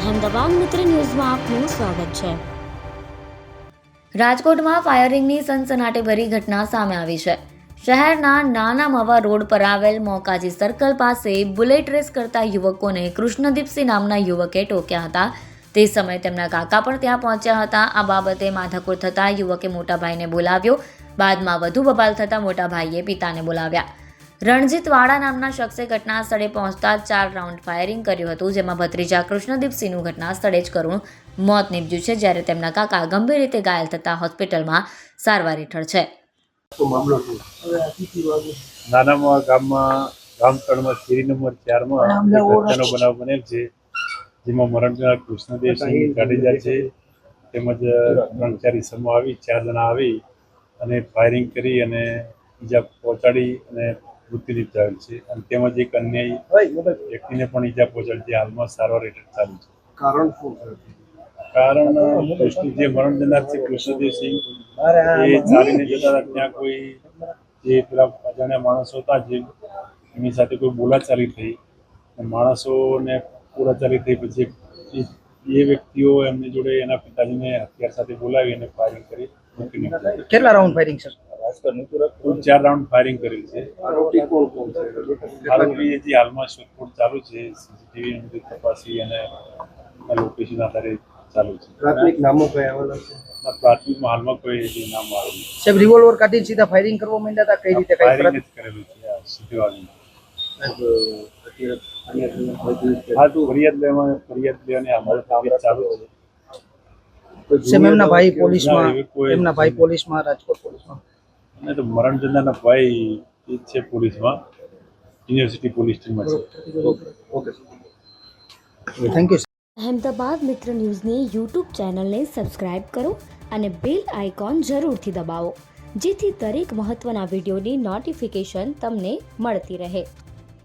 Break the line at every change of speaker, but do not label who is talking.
અહેમદાબાદ મિત્ર ન્યૂઝમાં આપનું સ્વાગત છે।
રાજકોટમાં ફાયરિંગની સનસનાટીભરી ઘટના સામે આવી છે। શહેરના નાના મવા રોડ પર આવેલ મોકાજી સર્કલ પાસે બુલેટ રેસ કરતા યુવકોને કૃષ્ણદીપસિંહ નામના યુવકે ટોક્યા હતા। તે સમયે તેમના કાકા પણ ત્યાં પહોંચ્યા હતા। આ બાબતે માથાકૂટ થતાં યુવકે મોટા ભાઈને બોલાવ્યો। બાદમાં વધુ બબાલ થતાં મોટા ભાઈએ પિતાને બોલાવ્યા। રણજીત વાડા નામના શખ્સે ઘટના સ્થળે પહોંચતા 4 રાઉન્ડ ફાયરિંગ કર્યું હતું, જેમાં ભત્રીજા કૃષ્ણદીપસિંહનું ઘટના સ્થળે જ કરુણ મોત નીપજ્યું છે, જ્યારે તેમના કાકા ગંભીર રીતે ઘાયલ થતા હોસ્પિટલમાં સારવાર હેઠળ છે।
નાનામાં ગામમાં ગામતળમાં શેરી નંબર 4માં હત્યાનો બનાવ બનેલ છે, જેમાં મરણજનાર કૃષ્ણદેવસિંહ જાડેજા છે તેમજ 3-4 ઇસમો આવી 4 જણા આવી અને ફાયરિંગ કરી અને ઈજા પહોંચાડી અને મૃત્યુ નિપજાવેલ છે અને તેમજ એક અન્ય વ્યક્તિને પણ ઈજા પહોંચાડી છે। હાલમાં સારવાર હેઠળ ચાલુ છે। કારણ જે મરણ જનાર છે કૃષ્ણદેવસિંહ એ ચાલીને જતા હતા, ત્યાં કોઈ જે પેલા અજાણ્યા માણસો હતા જે એમની સાથે કોઈ બોલાચાલી થઈ, માણસોને બોલાચાલી થઈ પછી એ વ્યક્તિઓ એમની જોડે એના પિતાજીને હથિયાર સાથે બોલાવી અને ફાયરિંગ કરી મૃત્યુ નિપજાવ્યું।
કેટલા રાઉન્ડ ફાયરિંગ સર?
કુલ 4 રાઉન્ડ ફાયરિંગ કરેલ છે। આરોપી હજી હાલમાં શોધખોળ ચાલુ છે, સીસીટીવી બધી તપાસી અને લોકેશન આધારે ચાલુ છે। પ્રાથમિકમાં હાલમાં કોઈ નામ આવ્યું નથી।
સાહેબ રિવોલ્વર કાઢીને સીધા ફાયરિંગ કરવા માંડ્યા હતા, કઈ રીતે
ફાયરિંગ જ કરેલું છે આ સીધી વાળી। હા, ફરિયાદ લેવાની અમારે તપાસ ચાલુ છે।
સાહેબ એમના ભાઈ પોલીસમાં રાજકોટ પોલીસમાં
અને તો મરણ જનારના ભાઈ એ છે પોલીસમાં, યુનિવર્સિટી પોલીસ ટીમમાં છે।
Okay thank you.
અહેમદાબાદ મિત્ર ન્યૂઝની યુટ્યુબ ચેનલને સબસ્ક્રાઇબ કરો અને બેલ આઇકોન જરૂરથી દબાવો, જેથી દરેક મહત્ત્વના વિડીયોની નોટિફિકેશન તમને મળતી રહે।